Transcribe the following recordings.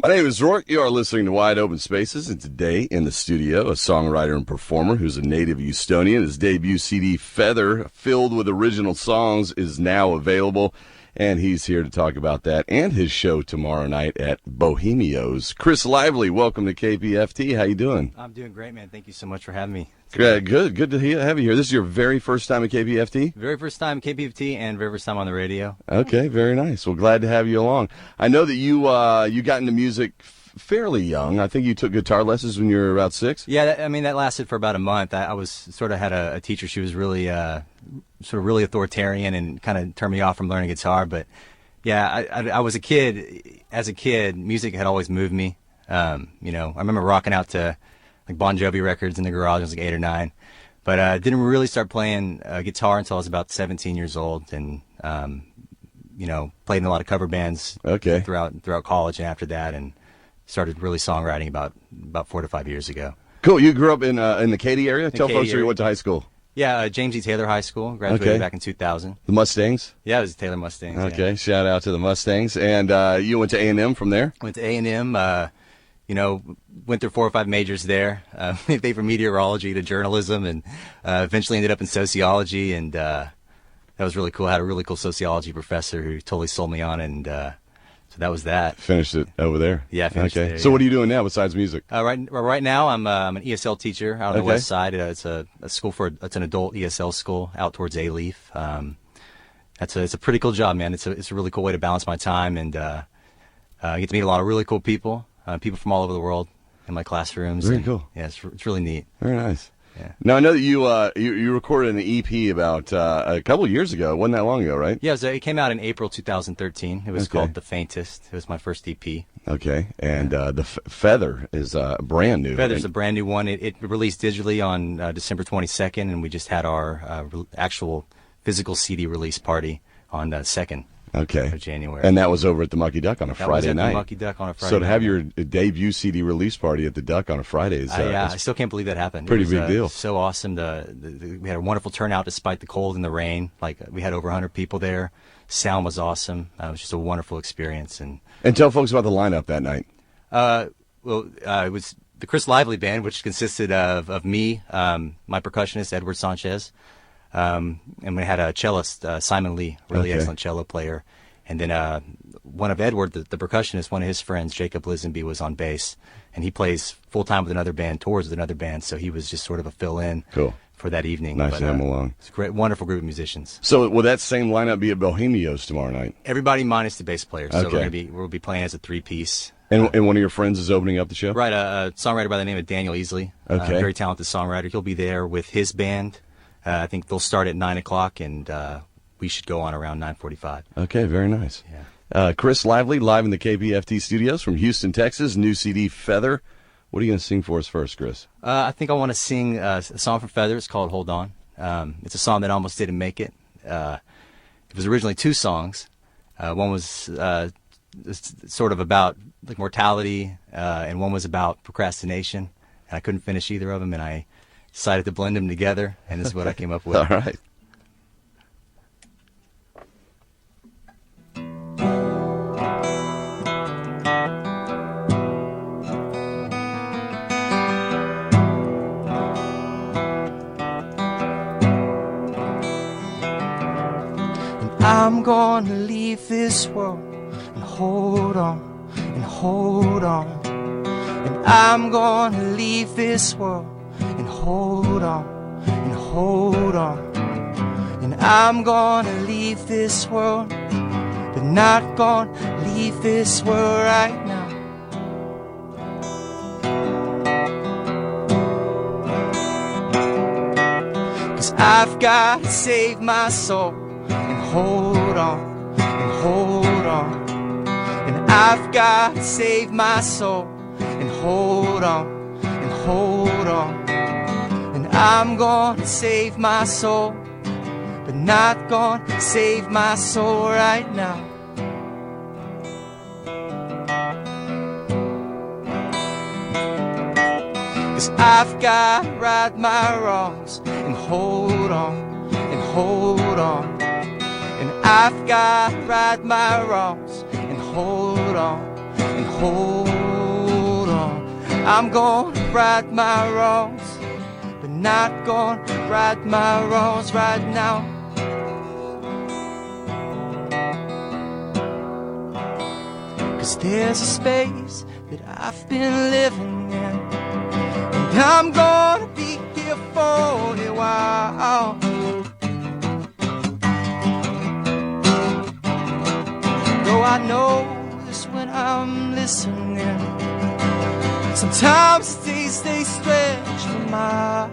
My name is Roark. You are listening to Wide Open Spaces, and today in the studio, a songwriter and performer who's a native Houstonian. His debut CD, Feather, filled with original songs, is now available, and he's here to talk about that and his show tomorrow night at Bohemios. Chris Lively, welcome to KPFT. How you doing? I'm doing great, man. Thank you so much for having me. Good to have you here. This is your very first time at KPFT? Very first time at KPFT and very first time on the radio. Okay, very nice. Well, glad to have you along. I know that you got into music fairly young. I think you took guitar lessons when you were about 6. Yeah, that lasted for about a month. I was sort of had a teacher. She was really really authoritarian and kind of turned me off from learning guitar. But yeah, I was a kid. As a kid, music had always moved me. I remember rocking out to like Bon Jovi records in the garage. I was like 8 or 9, but I didn't really start playing guitar until I was about 17 years old, and played in a lot of cover bands throughout college and after that, and started really songwriting about 4 to 5 years ago. Cool. You grew up in the Katy area? Tell folks where you went to high school. Yeah, James E. Taylor High School. Graduated back in 2000. The Mustangs? Yeah, it was Taylor Mustangs. Okay, yeah. Shout out to the Mustangs. And you went to A&M from there? Went to A&M. Went through 4 or 5 majors there. They from meteorology to journalism, and eventually ended up in sociology. And that was really cool. I had a really cool sociology professor who totally sold me on, and so that was that. Finished it over there? Yeah, finished it there. So what are you doing now besides music? Right now, I'm an ESL teacher out on the west side. It's a school it's an adult ESL school out towards A-Leaf. It's a pretty cool job, man. It's a really cool way to balance my time, and I get to meet a lot of really cool people. People from all over the world in my classrooms. Very cool. Yeah, it's really neat. Very nice. Yeah. Now, I know that you recorded an EP about a couple of years ago. It wasn't that long ago, right? Yeah, it came out in April 2013. It was called The Faintest. It was my first EP. Okay, and the Feather is brand new. Feather's a brand new one. It released digitally on December 22nd, and we just had our actual physical CD release party on the 2nd. Okay. Of January. And that was over at the Mucky Duck on a Friday night. The Mucky Duck on a Friday So to have night. your debut CD release party at the Duck on a Friday is I still can't believe that happened. Pretty big deal. So awesome. We had a wonderful turnout despite the cold and the rain. Like, we had over 100 people there. Sound was awesome. It was just a wonderful experience. And tell folks about the lineup that night. It was the Chris Lively Band, which consisted of me, my percussionist Edward Sanchez. And we had a cellist, Simon Lee, really excellent cello player. And then one of Edward, the percussionist, one of his friends, Jacob Lisenby, was on bass. And he plays full-time with another band, tours with another band, so he was just sort of a fill-in for that evening. Nice to have him along. It's a great, wonderful group of musicians. So will that same lineup be at Bohemios tomorrow night? Everybody minus the bass player. So we'll be playing as a 3-piece. And one of your friends is opening up the show? Right, a songwriter by the name of Daniel Easley. Very talented songwriter. He'll be there with his band. I think they'll start at 9 o'clock, and we should go on around 9:45. Okay, very nice. Yeah. Chris Lively, live in the KPFT studios from Houston, Texas. New CD, Feather. What are you going to sing for us first, Chris? I think I want to sing a song from Feather. It's called Hold On. It's a song that almost didn't make it. It was originally 2 songs. One was sort of about like mortality, and one was about procrastination. And I couldn't finish either of them, and I decided to blend them together, and this is what I came up with. All right. I'm gonna leave this world and hold on, and hold on. And I'm gonna leave this world and hold on, and hold on. And I'm gonna leave this world, but not gonna leave this world right now. Cause I've got to save my soul and hold on, and hold on. And I've got to save my soul and hold on, and hold on. And I'm gonna save my soul, but not gonna save my soul right now. Cause I've got to right my wrongs and hold on, and hold on. And I've got to right my wrongs and hold on, and hold on. I'm gonna right my wrongs, but not gonna right my wrongs right now. Cause there's a space that I've been living in, and I'm gonna be here for a while. Though I know this when I'm listening, sometimes days they stretch for miles.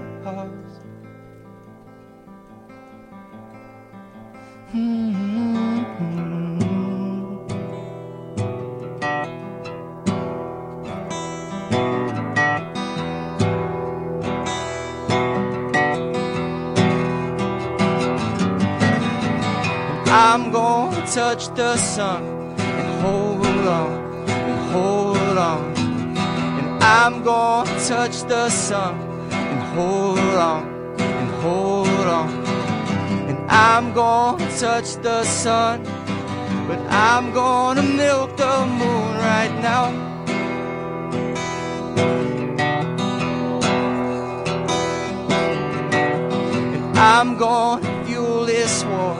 I'm gonna touch the sun and hold on, and hold on. And I'm gonna touch the sun and hold on, and hold on. And I'm gonna touch the sun, but I'm gonna milk the moon right now. And I'm gonna fuel this war.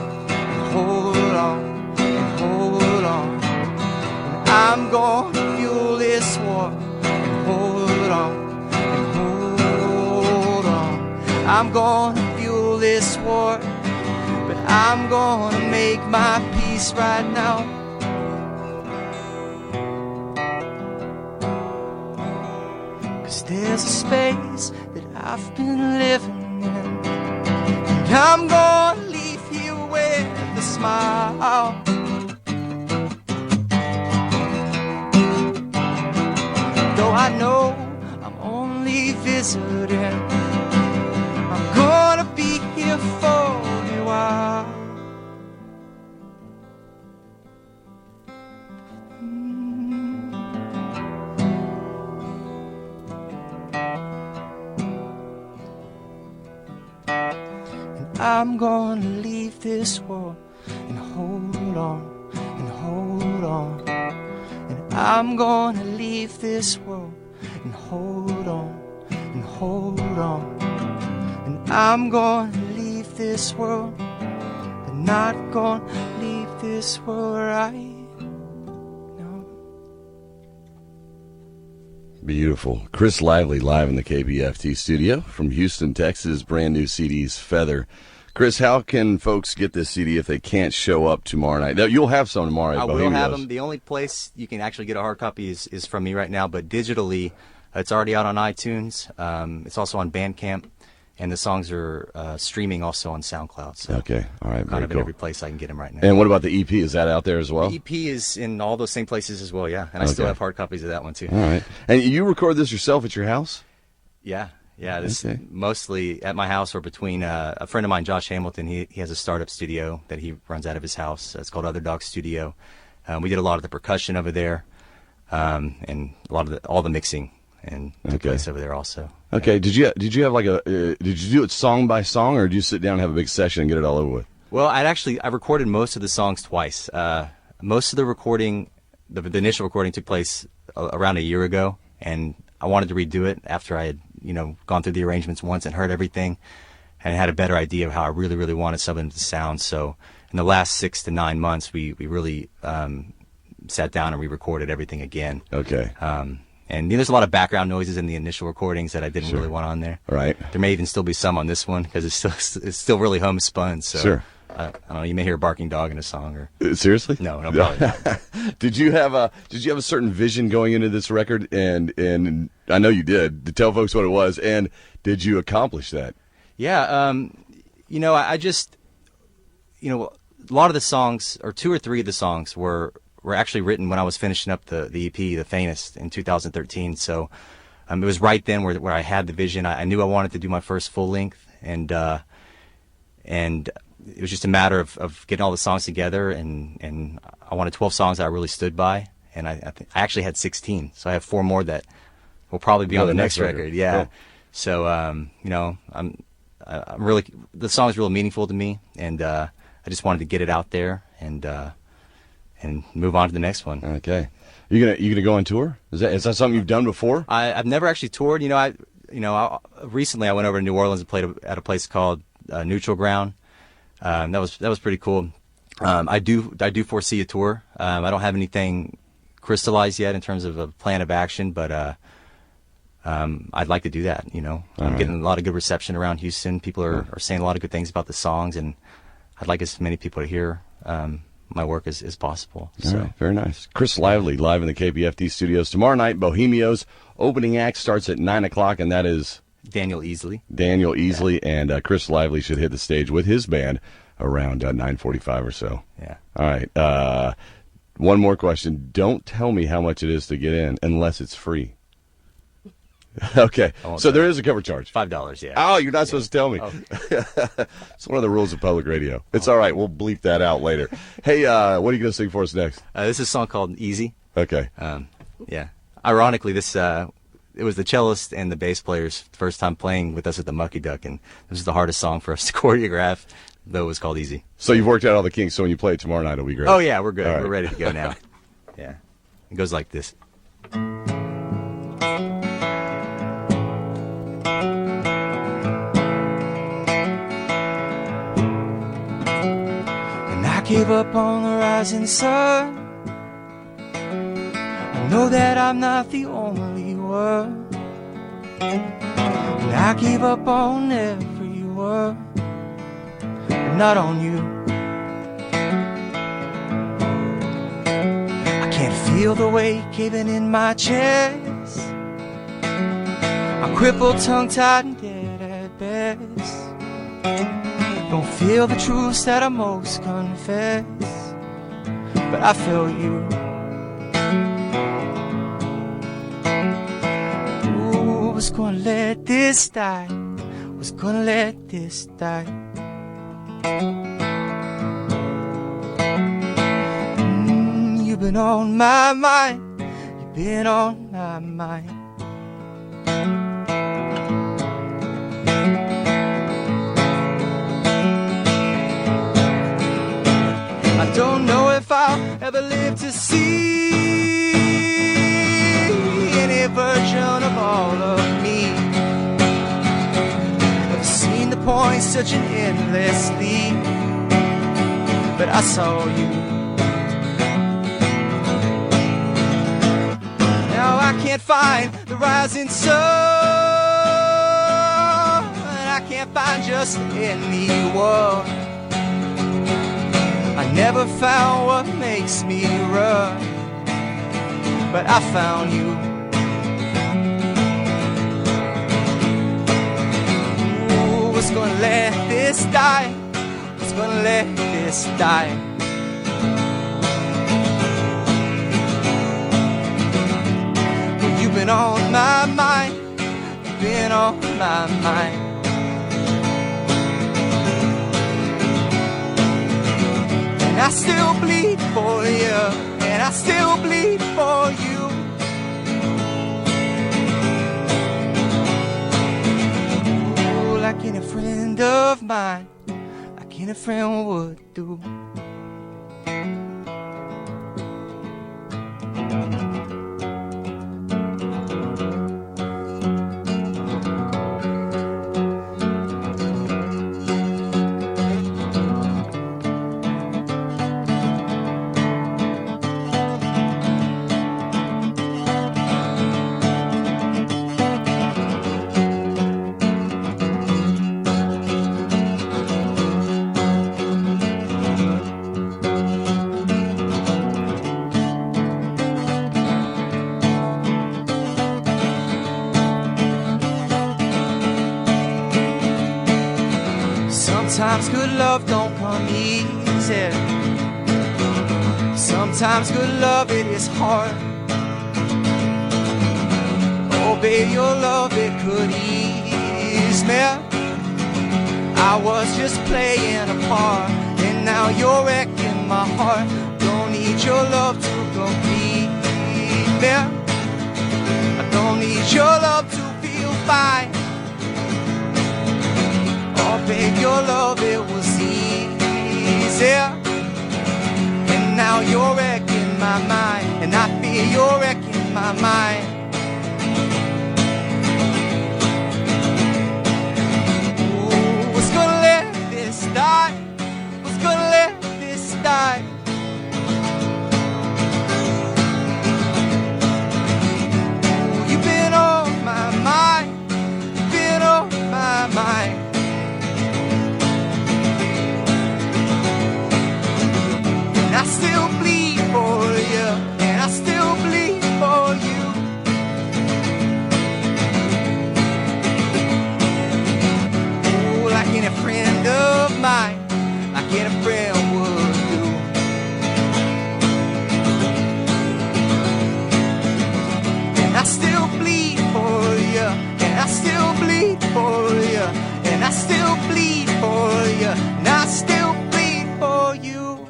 Hold on, and hold on. And I'm gonna fuel this war. And hold on, and hold on. I'm gonna fuel this war, but I'm gonna make my peace right now. Cause there's a space that I've been living in, and I'm gonna leave here with a smile. Though I know I'm only visiting, I'm gonna be here for a while. And I'm gonna leave this world and hold on, and hold on. And I'm gonna leave this world and hold on, and hold on. And I'm gonna leave this world, but not gonna leave this world right now. Beautiful. Chris Lively live in the KPFT studio from Houston, Texas. Brand new CD's Feather. Chris, how can folks get this CD if they can't show up tomorrow night? Now, you'll have some tomorrow. I will have them. The only place you can actually get a hard copy is from me right now, but digitally, it's already out on iTunes. It's also on Bandcamp, and the songs are streaming also on SoundCloud. So okay, all right, kind of cool. in every place I can get them right now. And what about the EP? Is that out there as well? The EP is in all those same places as well, yeah. And I still have hard copies of that one too. All right. And you record this yourself at your house? Yeah. This mostly at my house or between a friend of mine, Josh Hamilton. He has a startup studio that he runs out of his house. It's called Other Dog Studio. We did a lot of the percussion over there, and a lot of all the mixing and took place over there also. Okay. Did you have like did you do it song by song, or did you sit down and have a big session and get it all over with? Well, I recorded most of the songs twice. Most of the recording, the initial recording took place around a year ago, and I wanted to redo it after I had gone through the arrangements once and heard everything and had a better idea of how I really, really wanted something to sound. So in the last 6 to 9 months, we really sat down and re-recorded everything again. Okay. And there's a lot of background noises in the initial recordings that I didn't really want on there. Right. There may even still be some on this one because it's still really homespun. So sure. I don't know. You may hear a barking dog in a song, or seriously? No, probably not. Did you have a certain vision going into this record? And I know you did. To tell folks what it was, and did you accomplish that? Yeah. I just, a lot of the songs, or 2 or 3 of the songs, were actually written when I was finishing up the EP, The Faintest, in 2013. So it was right then where I had the vision. I knew I wanted to do my first full length, and it was just a matter of getting all the songs together, and I wanted 12 songs that I really stood by, and I actually had 16, so I have 4 more that will probably be on the next record. Yeah. Cool. So I'm really, the song's real meaningful to me, and I just wanted to get it out there, and move on to the next one. Okay. You gonna go on tour? Is that something you've done before? I've never actually toured. Recently I went over to New Orleans and played at a place called Neutral Ground. That was pretty cool. I do foresee a tour. I don't have anything crystallized yet in terms of a plan of action, but I'd like to do that. I'm getting a lot of good reception around Houston. People are saying a lot of good things about the songs, and I'd like as many people to hear my work as possible. All right, very nice. Chris Lively live in the KPFT studios tomorrow night. Bohemios opening act starts at 9:00, and that is Daniel Easley. And Chris Lively should hit the stage with his band around 9:45 or so. Yeah. All right. One more question. Don't tell me how much it is to get in unless it's free. Okay. So there is a cover charge. $5, yeah. Oh, you're not supposed to tell me. Oh. It's one of the rules of public radio. It's all right. We'll bleep that out later. Hey, what are you going to sing for us next? This is a song called Easy. Okay. Yeah. Ironically, this it was the cellist and the bass player's first time playing with us at the Mucky Duck, and this is the hardest song for us to choreograph, though it was called Easy. So you've worked out all the kinks, so when you play it tomorrow night, it'll be great. Oh, yeah, we're good. All right. We're ready to go now. Yeah. It goes like this. And I gave up on the rising sun. I know that I'm not the only one. And I gave up on everyone, but not on you. I can't feel the weight caving in my chest. I'm crippled, tongue-tied, and dead at best. Don't feel the truths that I most confess, but I feel you. Ooh, was gonna let this die. Was gonna let this die. You've been on my mind. You've been on my mind. I don't know if I'll ever live to see any version of all of me. I've seen the point such an endless leap, but I saw you. Now I can't find the rising sun. I can't find just anyone. I never found what makes me run, but I found you. Ooh, was gonna let this die. Was gonna let this die. Well, you've been on my mind. You've been on my mind. And I still bleed for you, and I still bleed for you. Ooh, like any friend of mine, like any friend would do. Sometimes good love don't come easy. Sometimes good love, it is hard. Oh, babe, your love, it could ease me. I was just playing a part, and now you're wrecking my heart. Don't need your love to complete me. I don't need your love to feel fine. Oh, babe, your love, it was easy, and now you're wrecking my mind, and I feel you're wrecking my mind. Ooh, what's gonna let this die? What's gonna let this die? Ooh, you've been on my mind, you've been on my mind. And I still bleed for you, and I still bleed for you. Oh, like any friend of mine, like any friend would do. And I still bleed for you, and I still bleed for you, and I still bleed for you, and I still bleed for you.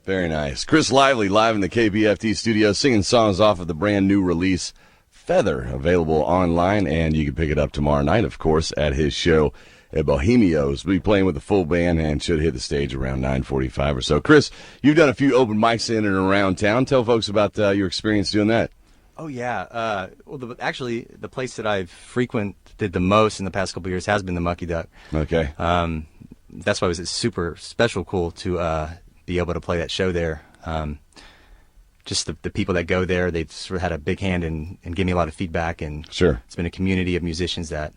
Very nice. Chris Lively live in the KPFT studio singing songs off of the brand new release Feather, available online, and you can pick it up tomorrow night, of course, at his show at Bohemios. We'll be playing with the full band and should hit the stage around 9:45 or so. Chris, you've done a few open mics in and around town. Tell folks about your experience doing that. Oh, yeah. Well, actually, the place that I've frequented the most in the past couple of years has been the Mucky Duck. Okay. That's why it was super special cool to be able to play that show there. Just the people that go there, they've sort of had a big hand in giving me a lot of feedback, and Sure. it's been a community of musicians that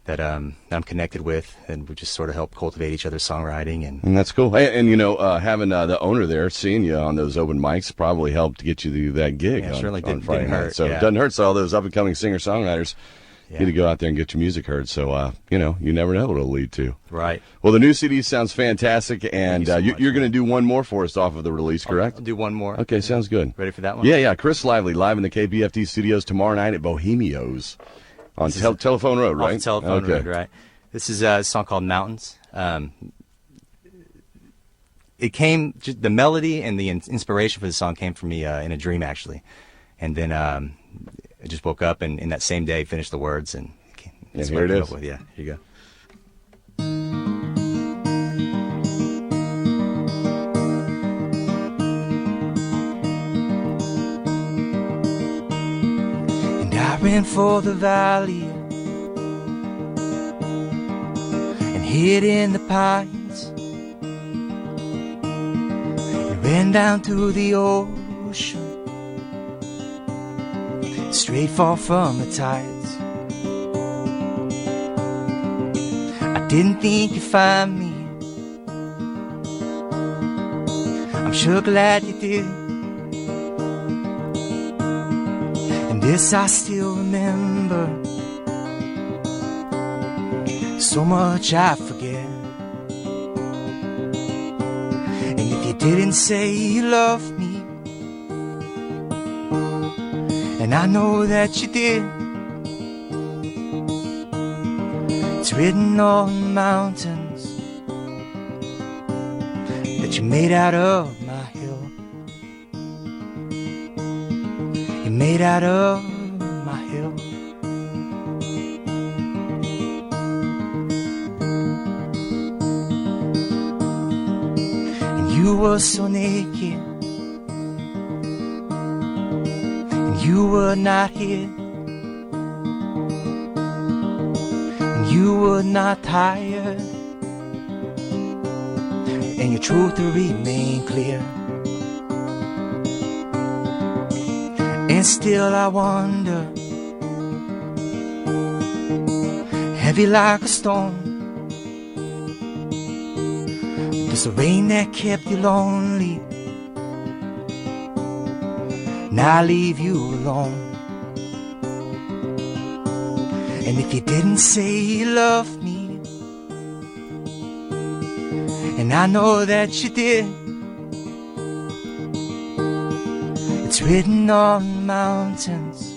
I'm connected with, and we just sort of help cultivate each other's songwriting. And that's cool. And you know, having the owner there, seeing you on those open mics probably helped get you to that gig. Yeah, it on, certainly on Friday didn't night. hurt, So yeah. it doesn't hurt. So all those up-and-coming singer-songwriters get to go out there and get your music heard. So, you know, you never know what it'll lead to. Right. Well, the new CD sounds fantastic, and so much, you're going to do one more for us off of the release, correct? I'll do one more. Okay, sounds good. Ready for that one? Yeah. Chris Lively live in the KPFT studios tomorrow night at Bohemios on Telephone Road, right? Off Telephone Road, right. This is a song called Mountains. It came, the melody and the inspiration for the song came from me in a dream, actually. And then I just woke up and in that same day finished the words. And here it is. Yeah, here you go. And I ran for the valley and hid in the pines, and ran down to the ocean, straight far from the tides. I didn't think you'd find me, I'm sure glad you did. And this I still remember, so much I forget. And if you didn't say you loved me, and I know that you did, it's written on the mountains that you made out of my hill. You made out of my hill. And you were so naked, and you were not here, and you were not tired, and your truth to remain clear. And still I wonder, heavy like a stone, does the rain that kept you lonely now leave you alone? And if you didn't say you loved me, and I know that you did, it's written on the mountains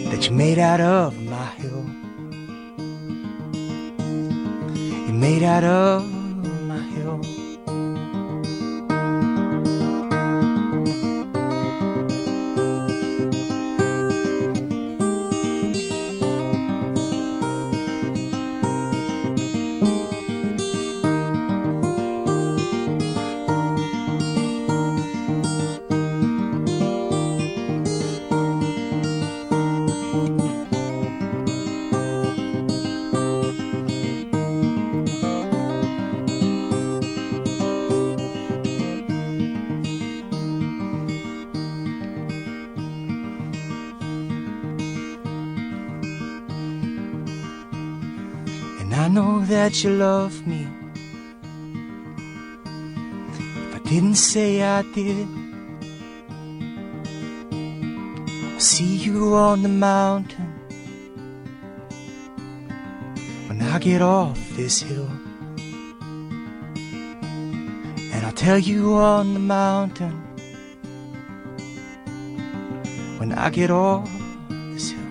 that you made out of my hill. You made out of my hill. I know that you love me. If I didn't say I did, I'll see you on the mountain when I get off this hill. And I'll tell you on the mountain when I get off this hill.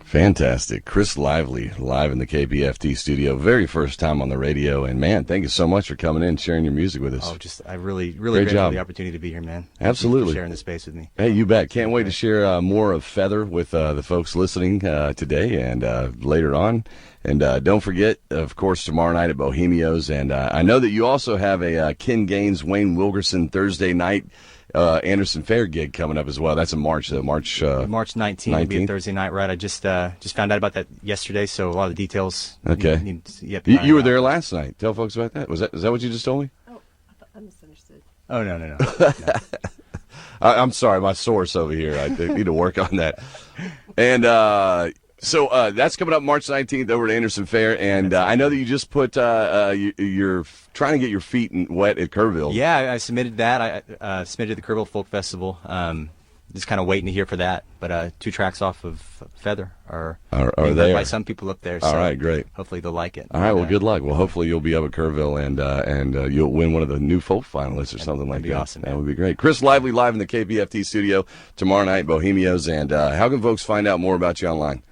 Fantastic. Chris Lively, live in the KPFT studio. Very first time on the radio. And, man, thank you so much for coming in and sharing your music with us. Oh, I really grateful for the opportunity to be here, man. Absolutely. Thank you for sharing the space with me. Hey, you bet. Can't wait to share more of Feather with the folks listening today and later on. And don't forget, of course, tomorrow night at Bohemios. And I know that you also have a Ken Gaines, Wayne Wilgerson Thursday night Anderson Fair gig coming up as well. That's in March, though. March 19th will be a Thursday night, right? I just found out about that yesterday, so a lot of the details. Okay. You were there last night. Tell folks about that. Is that what you just told me? Oh, I misunderstood. Oh, no. I'm sorry, my source over here. I need to work on that. And so that's coming up March 19th over at Anderson Fair. And I know that you just put you're trying to get your feet wet at Kerrville. Yeah, I submitted that. I submitted to the Kerrville Folk Festival. Just kind of waiting to hear for that. But 2 tracks off of Feather are being heard by some people up there. So all right, great. Hopefully they'll like it. All right, well, good luck. Well, hopefully you'll be up at Kerrville and you'll win one of the new folk finalists or something like that. That'd be awesome. That would be great. Chris Lively live in the KPFT studio tomorrow night, Bohemios. And how can folks find out more about you online?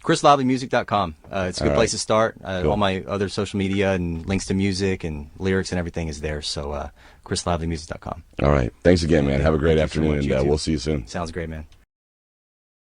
ChrisLivelyMusic.com. It's a good place to start. Cool. All my other social media and links to music and lyrics and everything is there. So ChrisLivelyMusic.com. All right. Thanks again, man. Have a great Thank you so afternoon, much. and we'll see you soon. Sounds great, man.